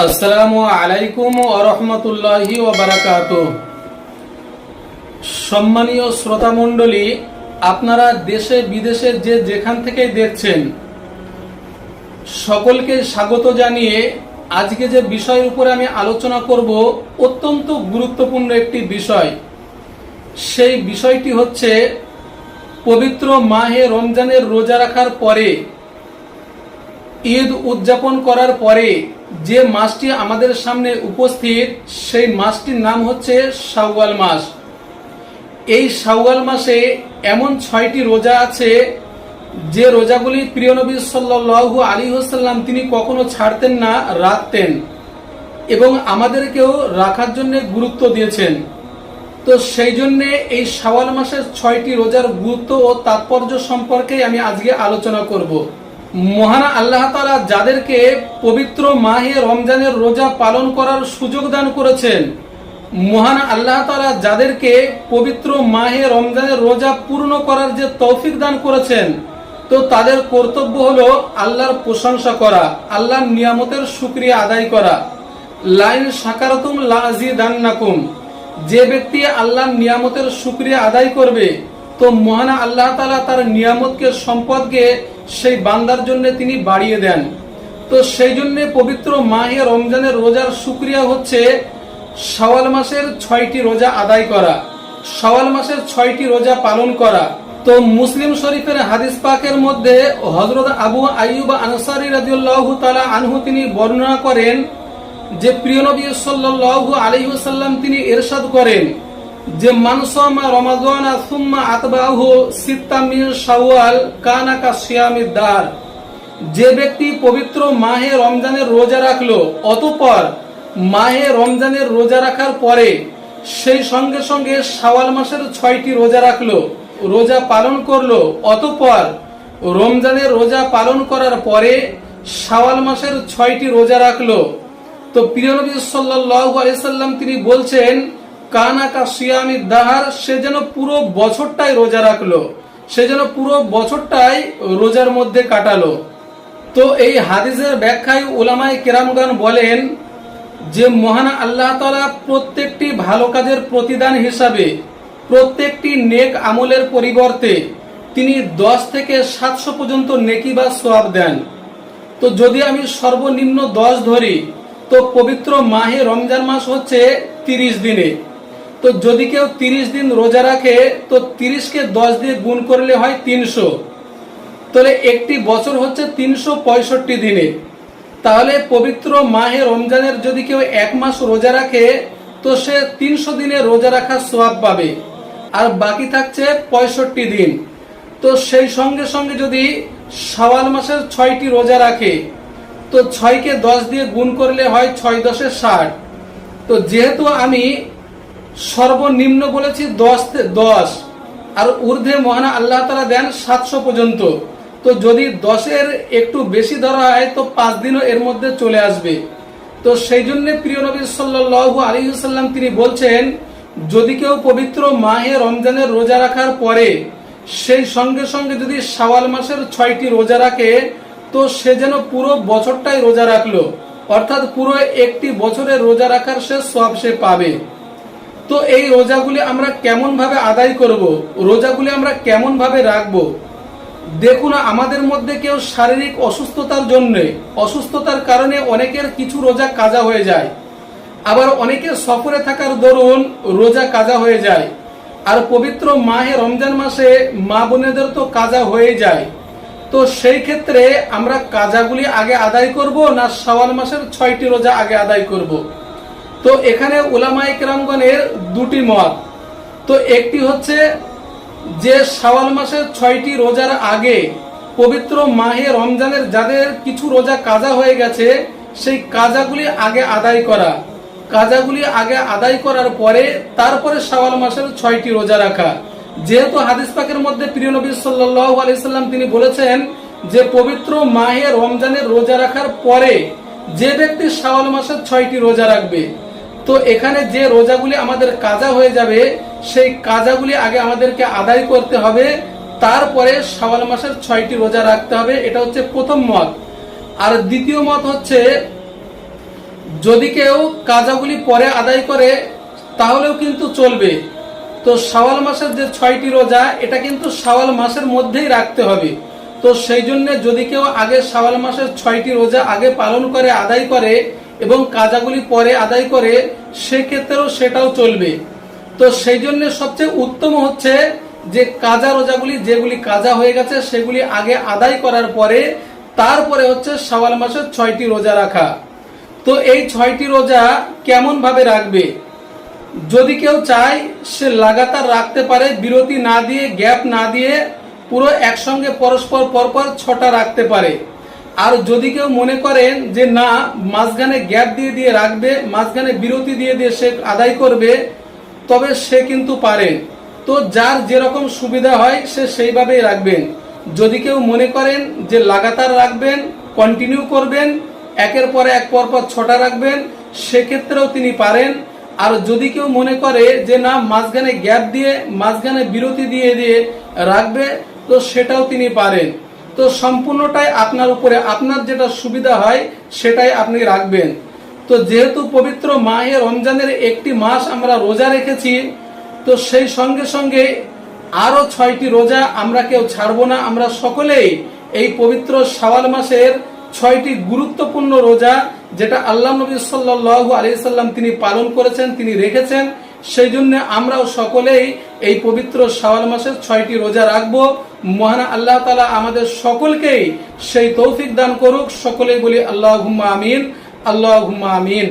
আসসালামু আলাইকুম ওয়া রাহমাতুল্লাহি ওয়া বারাকাতুহু। সম্মানীয় শ্রোতা মণ্ডলী, আপনারা দেশে বিদেশে যে যেখান থেকে দেখছেন সকলকে স্বাগত জানিয়ে আজকে যে বিষয়ের উপরে আমি আলোচনা করব অত্যন্ত গুরুত্বপূর্ণ একটি বিষয়। সেই বিষয়টি হচ্ছে পবিত্র মাহে রমজানের রোজা রাখার পরে, ঈদ উদযাপন করার পরে যে মাসটি আমাদের সামনে উপস্থিত, সেই মাসটির নাম হচ্ছে শাওয়াল মাস। এই শাওয়াল মাসে এমন 6টি রোজা আছে যে রোজাগুলি প্রিয় নবী সাল্লাল্লাহু আলাইহি ওয়াসাল্লাম তিনি কখনো ছাড়তেন না, রাখতেন এবং আমাদেরকেও রাখার জন্য গুরুত্ব দিয়েছেন। তো সেই জন্য এই শাওয়াল মাসের 6টি রোজার গুরুত্ব ও তাৎপর্য সম্পর্কে আমি আজকে আলোচনা করব। মহান আল্লাহ তাআলা যাদেরকে পবিত্র মাহে রমজানের রোজা পালন করার সুযোগ দান করেছেন, মহান আল্লাহ তাআলা যাদেরকে পবিত্র মাহে রমজানের রোজা পূর্ণ করার যে তৌফিক দান করেছেন, তো তাদের কর্তব্য হলো আল্লাহর প্রশংসা করা, আল্লাহর নিয়ামতের শুকরিয়া আদায় করা। লাইন শাকারতুম লাযিদান্নাকুম, যে ব্যক্তি আল্লাহর নিয়ামতের শুকরিয়া আদায় করবে, তো মহান আল্লাহ তাআলা তার নিয়ামতকে, সম্পদকে সেই বান্দার জন্য তিনি বাড়িয়ে দেন। তো সেই জন্য পবিত্র মাহে রমজানের রোজার শুকরিয়া হচ্ছে শাওয়াল মাসের 6টি রোজা আদায় করা, শাওয়াল মাসের 6টি রোজা পালন করা। তো মুসলিম শরীফের হাদিস পাকের মধ্যে হযরত আবু আইয়ুব আনসারী রাদিয়াল্লাহু তাআলা আনহু তিনি বর্ণনা করেন যে প্রিয় নবী সাল্লাল্লাহু আলাইহি ওয়াসাল্লাম তিনি ইরশাদ করেন যে মান সামা রমাদানা সুম্মা আতবাহু সিত্তা মিন শাওয়াল কানা কা সিয়ামিদ দার, যে ব্যক্তি পবিত্র মাহে রমজানের রোজা রাখলো, অতঃপর মাহে রমজানের রোজা রাখার পরে সেই সঙ্গে সঙ্গে শাওয়াল মাসের 6টি রোজা রাখলো, রোজা পালন করলো, অতঃপর রমজানের রোজা পালন করার পরে শাওয়াল মাসের 6টি রোজা রাখলো, তো প্রিয় নবী সাল্লাল্লাহু আলাইহি সাল্লাম তিনি বলছেন কানা কা সিয়ামিদ দাহার, সে যেন পুরো বছরটাই রোজা রাখলো, সে যেন পুরো বছরটাই রোজার মধ্যে কাটালো। তো এই হাদিসের ব্যাখ্যায় উলামায়ে কেরামগণ বলেন যে মহান আল্লাহ তাআলা প্রত্যেকটি ভালো কাজের প্রতিদান হিসাবে, প্রত্যেকটি নেক আমলের পরিবর্তে তিনি 10 থেকে 700 পর্যন্ত নেকি বা সওয়াব দেন। তো যদি আমি সর্বনিম্ন 10 ধরি, তো পবিত্র মাহে রমজান মাস হচ্ছে 30 দিনে। তো যদি কেউ 30 দিন রোজা রাখে, তো 30কে 10 দিয়ে গুণ করলে হয় 300, তাহলে একটি বছর হচ্ছে 365 দিনে। তাহলে পবিত্র মাহে রমজানের যদি কেউ 1 মাস রোজা রাখে, তো সে 300 দিনে রোজা রাখার সওয়াব পাবে, আর বাকি থাকছে 65 দিন। তো সেই সঙ্গে সঙ্গে যদি শাওয়াল মাসের 6টি রোজা রাখে, তো 6কে 10 দিয়ে গুণ করলে হয় 6 10 60। তো যেহেতু আমি সর্বনিম্ন বলেছি 10 আর ঊর্ধ্বে মহান আল্লাহ তাআলা দেন 700 পর্যন্ত, তো যদি 10-এর একটু বেশি ধরা হয়, তো 5 দিনও এর মধ্যে চলে আসবে। তো সেই জন্য প্রিয় নবী সাল্লাল্লাহু আলাইহি ওয়াসাল্লাম তিনি বলছেন যদি কেউ পবিত্র মাহে রমজানের রোজা রাখার পরে সেই সঙ্গে সঙ্গে যদি শাওয়াল মাসের 6টি রোজা রাখে, তো সে যেন পুরো বছরটাই রোজা রাখলো, অর্থাৎ পুরো একটি বছরের রোজা রাখার সে সওয়াব সে পাবে। তো এই রোজাগুলি আমরা কেমন ভাবে আদায় করব, রোজাগুলি আমরা কেমন ভাবে রাখবো? দেখুন, আমাদের মধ্যে কেউ শারীরিক অসুস্থতার কারণে অনেকের কিছু রোজা কাজা হয়ে যায়, আবার অনেকের সফরে থাকার দরুন রোজা কাজা হয়ে যায়। আর পবিত্র মাহে রমজান মাসে মা বোনেদের তো কাজা হয়ে যায়। তো সেই ক্ষেত্রে আমরা কাজাগুলি আগে আদায় করব না শাওয়াল মাসের 6টি রোজা আগে আদায় করব? তো এখানে উলামায়ে কেরামগণের 2টি মত। তো একটি হচ্ছে যে শাওয়াল মাসের 6টি রোজার আগে পবিত্র মাহে রমজানের যাদের কিছু রোজা কাজা হয়ে গেছে, সেই কাজাগুলি আগে আদায় করা, কাজাগুলি আগে আদায় করার পরে তারপরে শাওয়াল মাসের 6টি রোজা রাখা। যেহেতু হাদিস পাকের মধ্যে প্রিয় নবী সাল্লাল্লাহু আলাইহি সাল্লাম তিনি বলেছেন যে পবিত্র মাহে রমজানের রোজা রাখার পরে যে ব্যক্তি শাওয়াল মাসের 6টি রোজা রাখবে, তো এখানে যে রোজাগুলি আমাদের কাজা হয়ে যাবে, সেই কাজাগুলি আগে আমাদেরকে আদায় করতে হবে, তারপরে শাওয়াল মাসের 6টি রোজা রাখতে হবে। এটা হচ্ছে প্রথম মত। আর দ্বিতীয় মত হচ্ছে যদি কেউ কাজাগুলি পরে আদায় করে তাহলেও কিন্তু চলবে। তো শাওয়াল মাসের যে 6টি রোজা, এটা কিন্তু শাওয়াল মাসের মধ্যেই রাখতে হবে। তো সেই জন্য যদি কেউ আগে শাওয়াল মাসের 6টি রোজা আগে পালন করে আদায় করে এবং কাজাগুলি পরে আদায় করে, সেক্ষেত্রেও সেটাও চলবে। তো সেই জন্য সবচেয়ে উত্তম হচ্ছে যে কাজা রোজাগুলি, যেগুলি কাজা হয়ে গেছে সেগুলি আগে আদায় করার পরে তারপরে হচ্ছে শাওয়াল মাসের 6টি রোজা রাখা। তো এই 6টি রোজা কেমন ভাবে রাখবে? যদি কেউ চায় সে লাগাতার রাখতে পারে, বিরতি না দিয়ে, গ্যাপ না দিয়ে পুরো একসঙ্গে পরস্পর পরপর 6টা রাখতে পারে। আর যদি কেউ মনে করেন যে না, মাঝখানে গ্যাপ দিয়ে দিয়ে রাখবে, মাঝখানে বিরতি দিয়ে দিয়ে সে আদায় করবে, তবে সে কিন্তু পারেন। তো যার যেরকম সুবিধা হয় সে সেইভাবেই রাখবেন। যদি কেউ মনে করেন যে লাগাতার রাখবেন, কন্টিনিউ করবেন, একের পরে এক পরপর 6টা রাখবেন, সেক্ষেত্রেও তিনি পারেন। আর যদি কেউ মনে করে যে না, মাঝখানে গ্যাপ দিয়ে, মাঝখানে বিরতি দিয়ে দিয়ে রাখবে, তো সেটাও তিনি পারেন। তো সম্পূর্ণটাই আপনার উপরে, আপনার যেটা সুবিধা হয় সেটাই আপনি রাখবেন। তো যেহেতু পবিত্র মাহে রমজানের একটি মাস আমরা রোজা রেখেছি, তো সেই সঙ্গে সঙ্গে আরো 6টি রোজা আমরা কেউ ছাড়বো না। আমরা সকলেই এই পবিত্র শাওয়াল মাসের 6টি গুরুত্বপূর্ণ রোজা, যেটা আল্লাহ নবী সাল্লাল্লাহু আলাইহি সাল্লাম তিনি পালন করেছেন, তিনি রেখেছেন, সেই জন্য আমরাও সকলেই এই পবিত্র শাওয়াল মাসের 6টি রোজা রাখবো। মহান আল্লাহ তাআলা আমাদের সকলকেই সেই তৌফিক দান করুক। সকলেই বলি আল্লাহুম্মা আমিন, আল্লাহুম্মা আমিন।